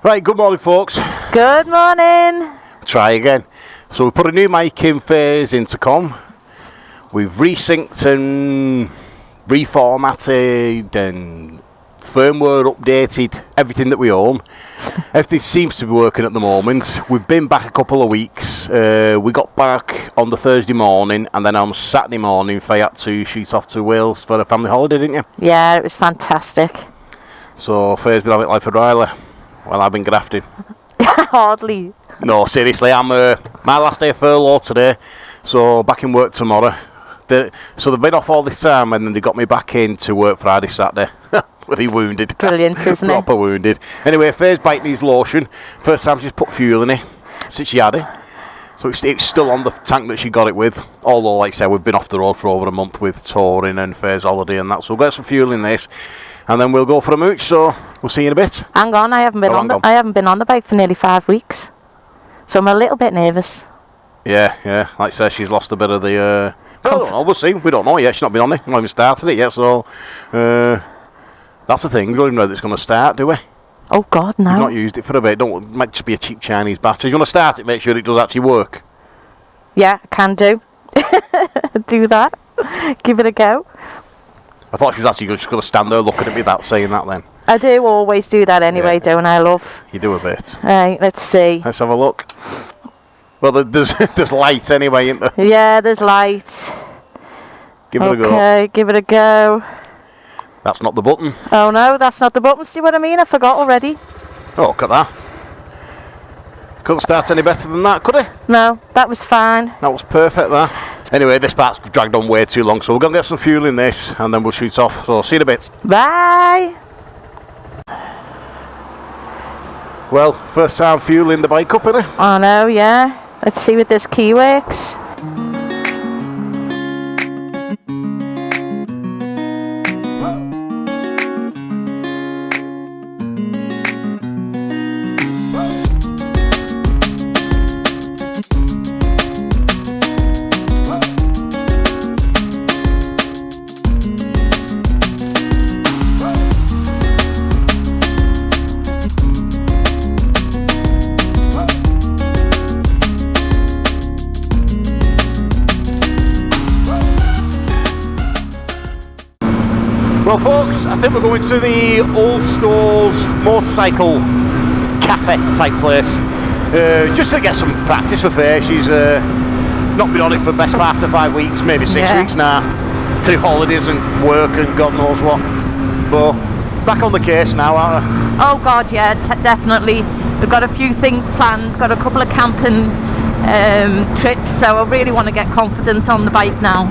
Right, good morning, folks. Good morning. Try again. So we put a new mic in Fayes intercom. We've resynced and reformatted and firmware updated everything that we own. Everything seems to be working at the moment. We've been back a couple of weeks. We got back on the Thursday morning, and then on Saturday morning Faye had to shoot off to Wales for a family holiday, didn't you? Yeah, it was fantastic. So Faye's been having it like a Riley. Well, I've been grafting. Hardly. No, seriously, I'm my last day of furlough today, so back in work tomorrow. So they've been off all this time, and then they got me back in to work Friday, Saturday. Really wounded. Brilliant, isn't it? Proper wounded. Anyway, Faye's bike needs lotion. First time she's put fuel in it since she had it. So it's still on the tank that she got it with. Although, like I said, we've been off the road for over a month with touring and Faye's holiday and that. So we'll get some fuel in this, and then we'll go for a mooch. So we'll see you in a bit. Hang on, I haven't been on the bike for nearly 5 weeks, so I'm a little bit nervous. Yeah. Like I said, she's lost a bit of the. Well, we'll see. We don't know yet. She's not been on it. We've not even started it yet. So that's the thing. We don't even know that it's going to start, do we? Oh God, no. We've not used it for a bit. It might just be a cheap Chinese battery. You want to start it? Make sure it does actually work. Yeah, can do. Do that. Give it a go. I thought she was actually just going to stand there looking at me saying that then. I do always do that anyway, don't I, love? You do a bit. Right, let's see. Let's have a look. Well, there's light anyway, isn't there? Yeah, there's light. Give it a go. Okay, give it a go. That's not the button. Oh no, that's not the button. See what I mean? I forgot already. Oh, look at that. Couldn't start any better than that, could it? No, that was fine. That was perfect, that. Anyway, this part's dragged on way too long, so we're going to get some fuel in this, and then we'll shoot off. So, see you in a bit. Bye. Well, first time fueling the bike up, innit? Oh no, yeah. Let's see if this key works. Well, folks, I think we're going to the Old Stores motorcycle cafe type place, just to get some practice for Faye. She's not been on it for the best part of 5 weeks, maybe 6 weeks now, through holidays and work and God knows what. But back on the case now, aren't we? Oh God, yeah, definitely. We've got a few things planned, got a couple of camping trips, so I really want to get confidence on the bike now.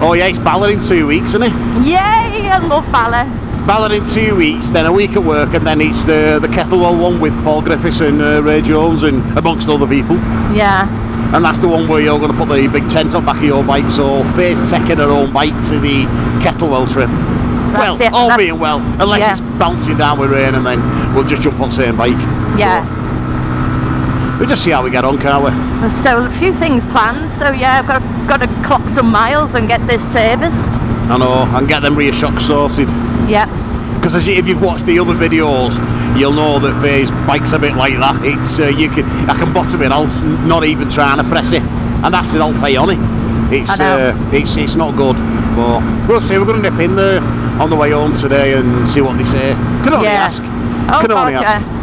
Oh yeah, it's Ballard in 2 weeks, isn't it? Yay, I love Ballard. Ballard in 2 weeks, then a week at work, and then it's the Kettlewell one with Paul Griffiths and Ray Jones and amongst other people. Yeah. And that's the one where you're going to put the big tent on the back of your bike, so Faye's taking her own bike to the Kettlewell trip. All being well, unless it's bouncing down with rain, and then we'll just jump on the same bike. Yeah. So, we'll just see how we get on, can't we? So a few things planned, so yeah, I've got to clock some miles and get this serviced. I know, and get them rear shocks sorted. Yeah. Because if you've watched the other videos, you'll know that Faye's bike's a bit like that. It's I can bottom it out, not even trying to press it, and that's without Faye on it. It's not good. But we'll see. We're going to nip in there on the way home today and see what they say. Can only ask. Oh, can only ask. Yeah.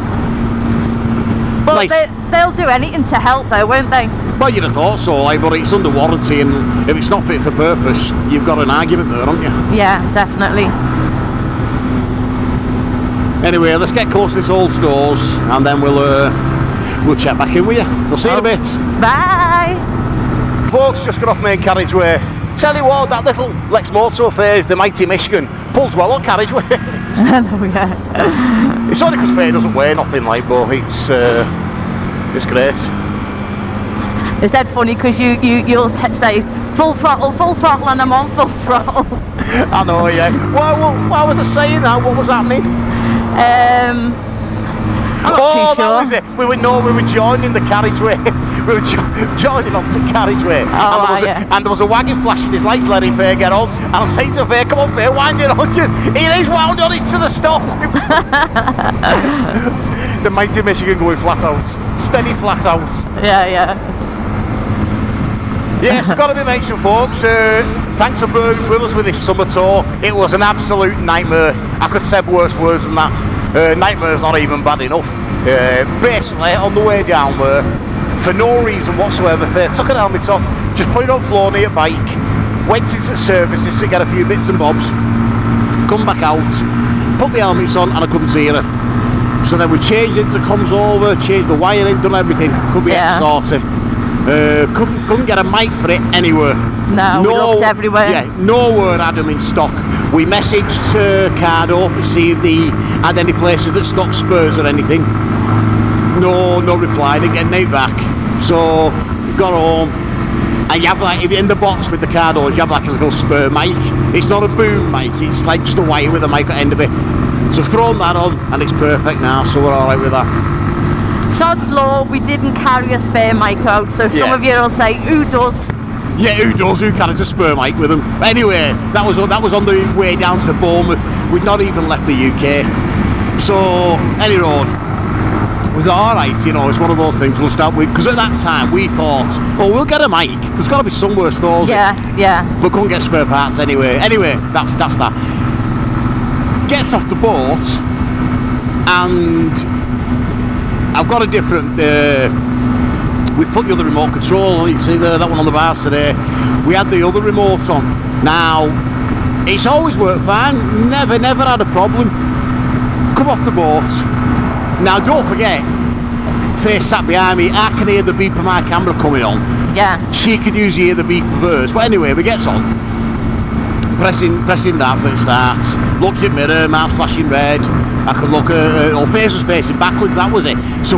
Well, nice. They'll do anything to help though, won't they? Well, you'd have thought so, but it's under warranty, and if it's not fit for purpose, you've got an argument there, haven't you? Yeah, definitely. Anyway, let's get close to this Old Stores, and then we'll check back in with you. So see you in a bit. Bye. Folks, just got off main carriageway. Tell you what, that little Lex Moto Fayes, the mighty Michigan, pulls well on carriageway. I know, yeah. It's only because Faye doesn't weigh nothing like, but it's great. Is that funny? Because you'll say full throttle, and I'm on full throttle. I know, yeah. Why was I saying that? What was happening? I'm not too sure. That was it. We were joining the carriageway. We were joining onto the carriageway. And there was a wagon flashing his lights, letting Faye get on. And I'm saying to Faye, come on Faye, wind it on. It is wound on, it's to the stop. the mighty Michigan going flat out. Steady flat out. Yeah. Yes, got to be mentioned, folks. Thanks for bearing with us with this summer tour. It was an absolute nightmare. I could say worse words than that. Nightmare's not even bad enough. Basically, on the way down there, for no reason whatsoever, took an helmet off, just put it on floor near bike, went into services to get a few bits and bobs, come back out, put the helmets on, and I couldn't see her. So then we changed intercoms over, changed the wiring, done everything. Could be sorted. Couldn't get a mic for it anywhere. No, we looked everywhere. Yeah, nowhere had them in stock. We messaged Cardo to see if they had any places that stock spurs or anything. No reply, didn't get any back. So we got home, and you have like, if you're in the box with the Cardos, you have like a little spur mic. It's not a boom mic, it's like just a wire with a mic at the end of it. So I've thrown that on, and it's perfect now, so we're alright with that. Sod's law, we didn't carry a spare mic out, so some of you will say, who does? Yeah, who does? Who carries a spur mic with them? Anyway, that was on the way down to Bournemouth. We'd not even left the UK. So, any road, we thought, alright, you know, it's one of those things we'll start with. Because at that time, we thought, oh, we'll get a mic. There's got to be somewhere stores. Yeah. But couldn't get spare parts anyway. Anyway, that's that. Gets off the boat, and I've got a different... we've put the other remote control on. You can see that one on the bars today. We had the other remote on. Now, it's always worked fine. Never had a problem. Come off the boat. Now, don't forget, Fayes sat behind me. I can hear the beep of my camera coming on. Yeah. She could usually hear the beep of hers. But anyway, we gets on. Pressing that for it starts. Looked at mirror, marks flashing red. I could look at, Fayes was facing backwards, that was it. So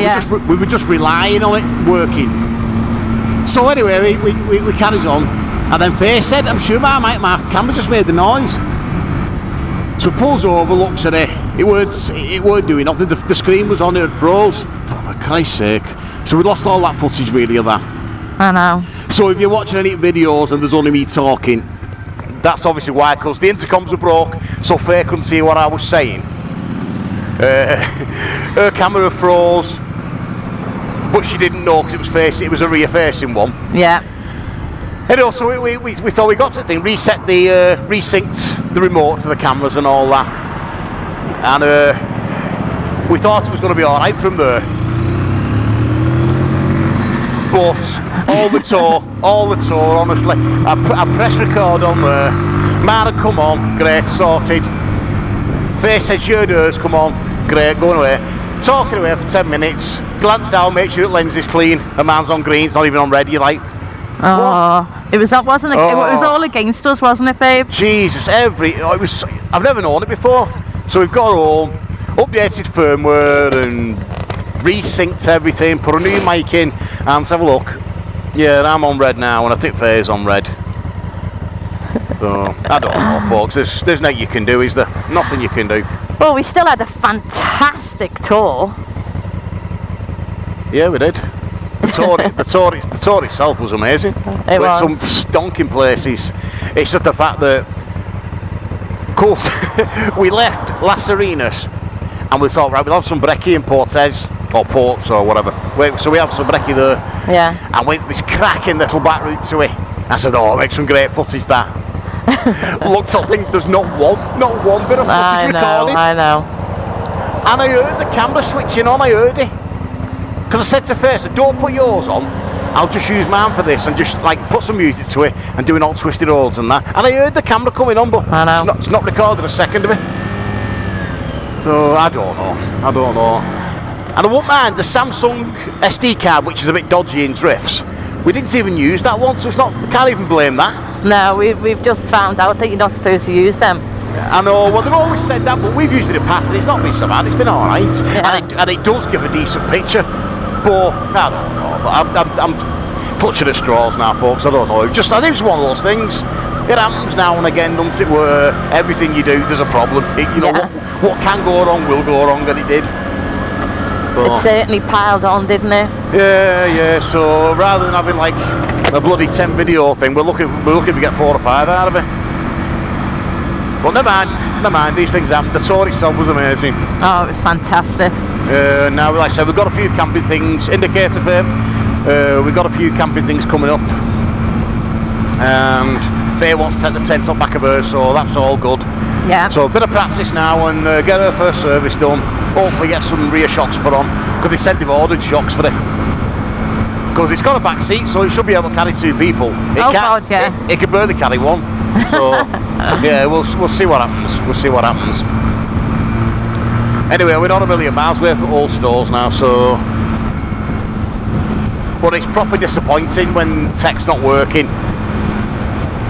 we were just relying on it working. So anyway, we carried on. And then Fayes said, I'm sure my camera just made the noise. So pulls over, looks at it. It weren't doing nothing. The screen was on, it had froze. Oh, for Christ's sake. So we lost all that footage really of that. I know. So if you're watching any videos and there's only me talking, that's obviously why, because the intercoms were broke, so Faye couldn't see what I was saying. Her camera froze, but she didn't know because it was a rear facing one. Yeah. Anyway, so we thought we got to the thing, resynced the remote to the cameras and all that, and we thought it was going to be alright from there. But all the tour, honestly, I pressed record on there. Man had come on, great, sorted. Fayes said, sure does, come on, great, going away. Talking away for 10 minutes, glance down, make sure the lens is clean. A man's on green, not even on red, you're like, oh, what? It was all against us, wasn't it, babe? Jesus, I've never known it before. So we've got home, updated firmware and resynced everything, put a new mic in, and let's have a look. Yeah, I'm on red now, and I think Fayes on red. So, I don't know, folks. There's nothing you can do, is there? Nothing you can do. Well, we still had a fantastic tour. Yeah, we did. The tour itself was amazing. It was. Some stonking places. It's just the fact that, of course, we left Las Arenas, and we thought, right, we'll have some brekkie in Portes, or Ports, or whatever. So we have some brekkie there. Yeah. And went this cracking little back route to it. I said, oh, make some great footage that. Looked up, think there's not one bit of footage recorded. I know. And I heard the camera switching on, I heard it. Because I said to Fayes, don't put yours on, I'll just use mine for this and just like put some music to it and doing all twisted roads and that. And I heard the camera coming on, but it's not recorded a second of it. So I don't know. And I won't mind the Samsung SD card, which is a bit dodgy in drifts. We didn't even use that one, so we can't even blame that. No, we've just found out that you're not supposed to use them. I know, well they've always said that, but we've used it in the past and it's not been so bad, it's been alright. Yeah. And it does give a decent picture, but I don't know, I'm clutching at straws now, folks, I don't know. I think it's one of those things. It happens now and again, doesn't it, where everything you do, there's a problem. What can go wrong will go wrong, and it did. It certainly piled on, didn't it? Yeah, so rather than having like a bloody 10 video thing, we're looking to get 4 or 5 out of it. But never mind, these things happen. The tour itself was amazing. Oh, it was fantastic. Now, like I said, we've got a few camping things, indicator firm, we've got a few camping things coming up, and Faye wants to take the tent up back of her, so that's all good. Yeah. So a bit of practice now and get her first service done, hopefully get some rear shocks put on, because they said they've ordered shocks for it. Because it's got a back seat, so it should be able to carry 2 people. God, yeah. It can barely carry 1. So, yeah, we'll see what happens. We'll see what happens. Anyway, we're not a million miles away from all stores now, so... But it's proper disappointing when tech's not working.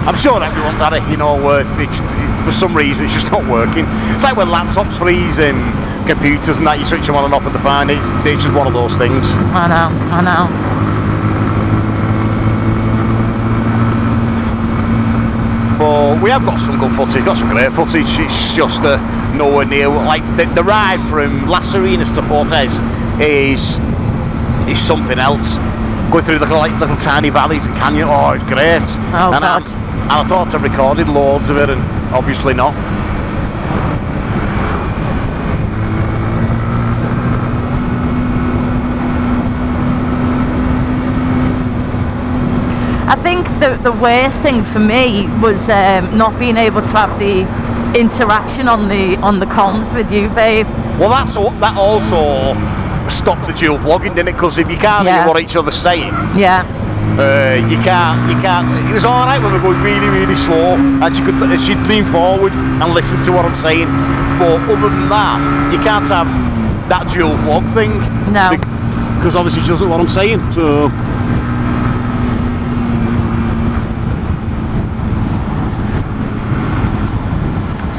I'm sure everyone's had it, you know, for some reason it's just not working. It's like when laptops freeze and computers and that, you switch them on and off at the fine. It's just one of those things. I know. But we have got some good footage, got some great footage. It's just nowhere near, like the ride from Las Arenas to Fayes is something else. Going through little tiny valleys and canyon, oh, it's great. Oh, and God. I thought I recorded loads of it, and obviously not. I think the worst thing for me was not being able to have the interaction on the comms with you, babe. Well, that also stopped the dual vlogging, didn't it? Because if you can't hear what each other's saying, yeah, you can't. It was all right when we were going really, really slow, and she'd lean forward and listen to what I'm saying. But other than that, you can't have that dual vlog thing. No, because obviously she doesn't know what I'm saying.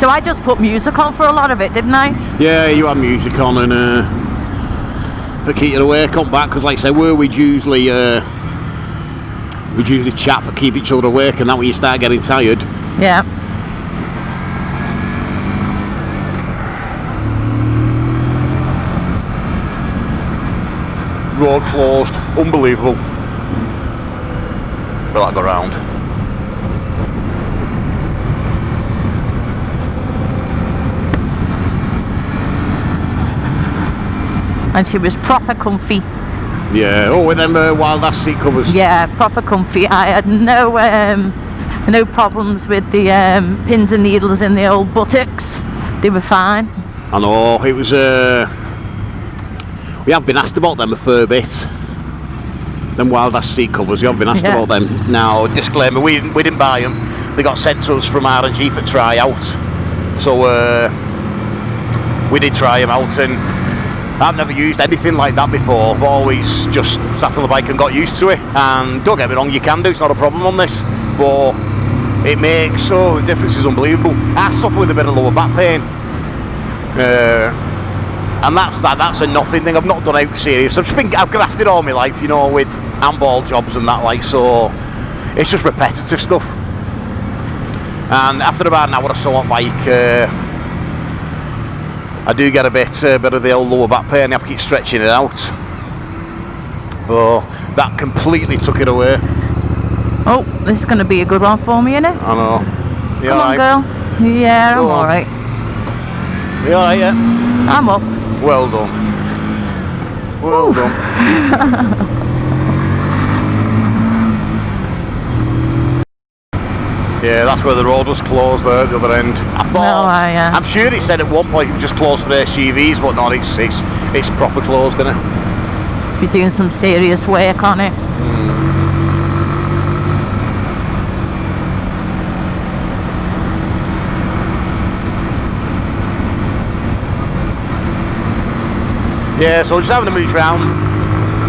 So I just put music on for a lot of it, didn't I? Yeah, you had music on and to keep you awake on back, because like I say, we'd usually chat for keep each other awake, and that when you start getting tired. Yeah. Road closed, unbelievable. Will I go round? And she was proper comfy. Yeah, with them wild ass seat covers. Yeah, proper comfy. I had no problems with the pins and needles in the old buttocks. They were fine. I know, it was we have been asked about them a fair bit. Them wild ass seat covers, we have been asked about them. Now, disclaimer, we didn't buy them. They got sent to us from R&G for try out. So we did try them out, and I've never used anything like that before. I've always just sat on the bike and got used to it. And don't get me wrong, you can do, it's not a problem on this, but it makes, the difference is unbelievable. I suffer with a bit of lower back pain, and that's a nothing thing. I've not done out serious. I've grafted all my life, you know, with handball jobs and that, like, so it's just repetitive stuff. And after about an hour or so on bike, I do get a bit of the old lower back pain. I have to keep stretching it out, but that completely took it away. Oh, this is going to be a good one for me, innit? I know. You Come on, girl. Yeah, I'm alright. You alright, yeah? I'm up. Well done. Well done. Yeah, that's where the road was closed there at the other end. I thought, I'm sure it said at one point it was just closed for SUVs, but no, it's proper closed, isn't it? You're doing some serious work on it. Yeah, so just having a mooch round,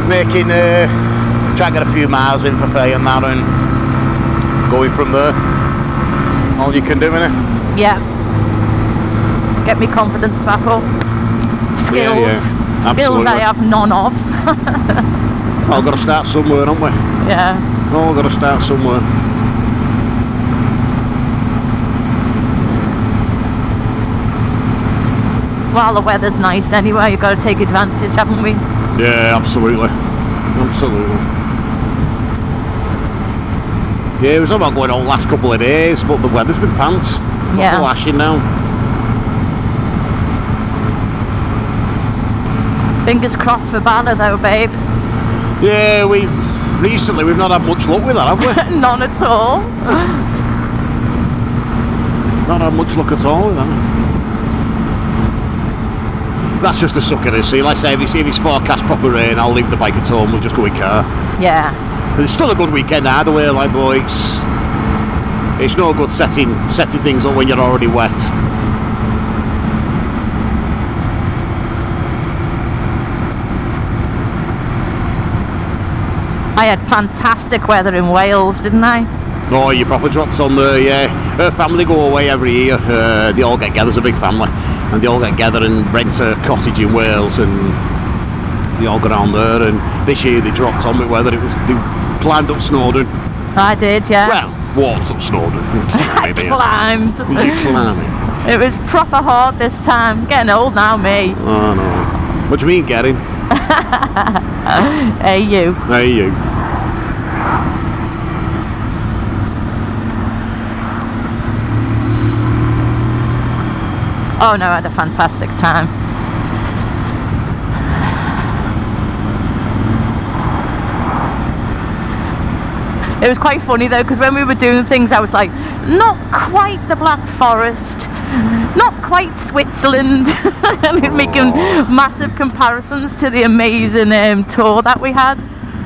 making, try and get a few miles in for Faye and that, and going from there. All you can do, innit? Yeah. Get me confidence back up. Skills. Skills I have none of. I've got to start somewhere, haven't we? Yeah. All got to start somewhere. While the weather's nice anyway, you've got to take advantage, haven't we? Yeah, absolutely. Absolutely. Yeah, it was about going on the last couple of days, but the weather's been pants. Proper lashing now. Fingers crossed for Bala though, babe. Yeah, we've not had much luck with that, have we? None at all. Not had much luck at all with that. That's just the sucker to see. Let's say if it's forecast proper rain, I'll leave the bike at home, we'll just go in car. Yeah. But it's still a good weekend either way, like, boy. It's no good setting things up when you're already wet. I had fantastic weather in Wales, didn't I? Oh, you proper dropped on there, yeah. Her family go away every year. They all get together, there's a big family, and they all get together and rent a cottage in Wales, and they all go down there. And this year they dropped on with weather. They climbed up Snowdon. I did, yeah. Well, walked up Snowdon. I climbed. You climbing? It was proper hard this time. Getting old now, me. Oh no. What do you mean getting? Hey you. Hey you. Oh no, I had a fantastic time. It was quite funny though, because when we were doing things I was like, not quite the Black Forest, not quite Switzerland, and making massive comparisons to the amazing tour that we had.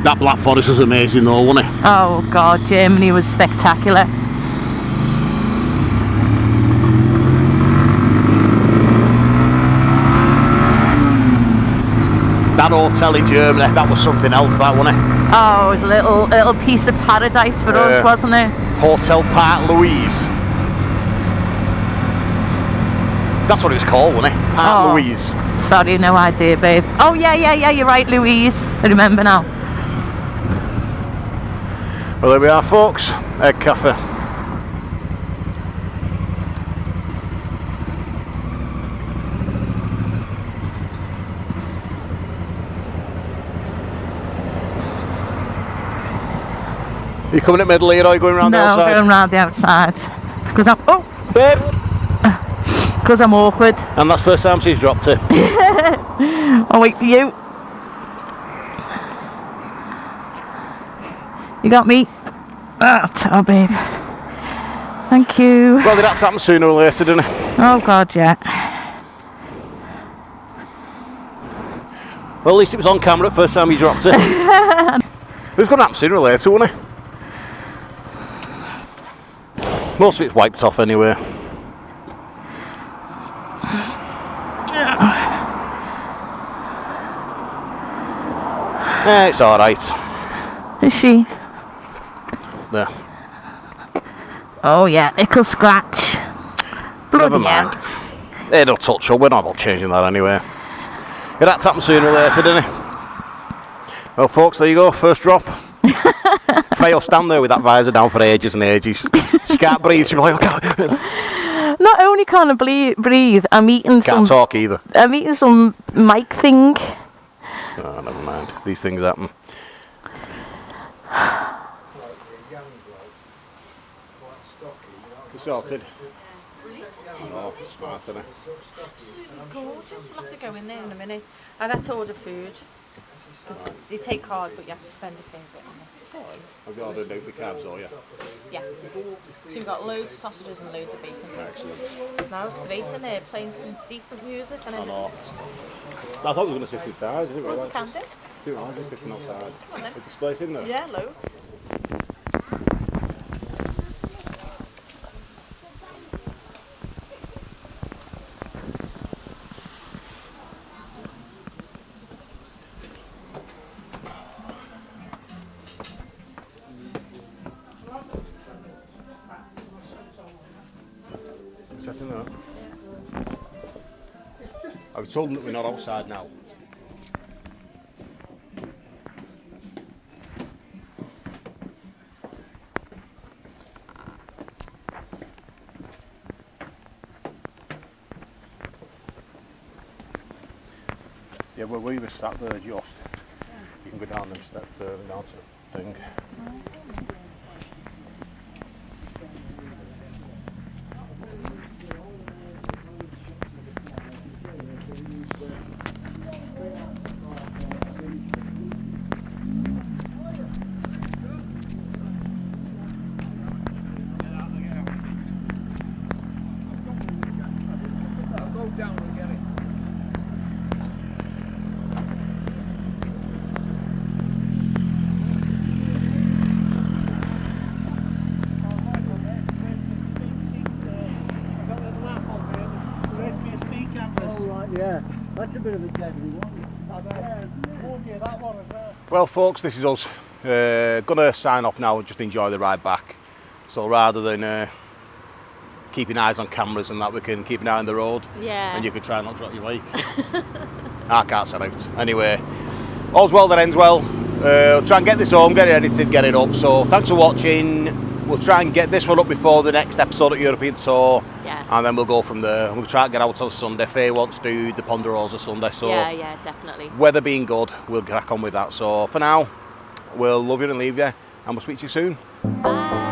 That Black Forest was amazing though, wasn't it? Oh god, Germany was spectacular. That hotel in Germany, that was something else, that, wasn't it? Oh, it was a little piece of paradise for us, wasn't it? Hotel Park Louise. That's what it was called, wasn't it? Park Louise. Sorry, no idea, babe. Oh yeah, you're right, Louise. I remember now. Well, there we are, folks. Egg cafe. You coming at middle here, or are you going round the outside? No, going round the outside. Because I'm... Oh! Babe! Because I'm awkward. And that's the first time she's dropped it. I'll wait for you. You got me? Oh, babe. Thank you. Well, that's happened sooner or later, didn't it? Oh, God, yeah. Well, at least it was on camera the first time you dropped it. It was going to happen sooner or later, wasn't it? Most of it's wiped off anyway. Yeah, it's alright. Is she? There. Oh, yeah, ickle scratch. Never mind. It'll touch up, we're not about changing that anyway. It had to happen sooner or later, didn't it? Well, folks, there you go, first drop. Faye will stand there with that visor down for ages and ages. She can't breathe, she'll be like, oh, Not only can't I breathe, I'm eating can't talk either. I'm eating some mic thing. Oh, never mind. These things happen. You sorted? Oh, smart, isn't it? Gorgeous. We'll have to go in there in a minute. I've had to order food. They take card, but you have to spend a fair bit on it. Have you ordered out the cabs, or yeah? Yeah. So you've got loads of sausages and loads of bacon. Excellent. Now it's great in there, playing some decent music. And I know. I thought we were going to sit inside. I didn't realise. Can do. Didn't realise we were sitting outside. On, then. Is there space in there? Yeah, loads. Sitting there. I've told them that we're not outside now. Yeah, well, we were sat there just. You can go down them steps there and down to the thing. bit of a deadly one. Yeah, that one as well. Well, folks, this is us. Gonna sign off now and just enjoy the ride back. So rather than keeping eyes on cameras and that, we can keep an eye on the road. Yeah. And you can try not to drop your bike. I can't set out. Anyway, all's well that ends well. Try and get this home, get it edited, get it up. So thanks for watching. We'll try and get this one up before the next episode of European Tour. Yeah. And then we'll go from there. We'll try and get out on Sunday. Faye wants to do the Ponderosa Sunday. So Yeah, definitely. weather being good, we'll crack on with that. So for now, we'll love you and leave you. And we'll speak to you soon. Bye.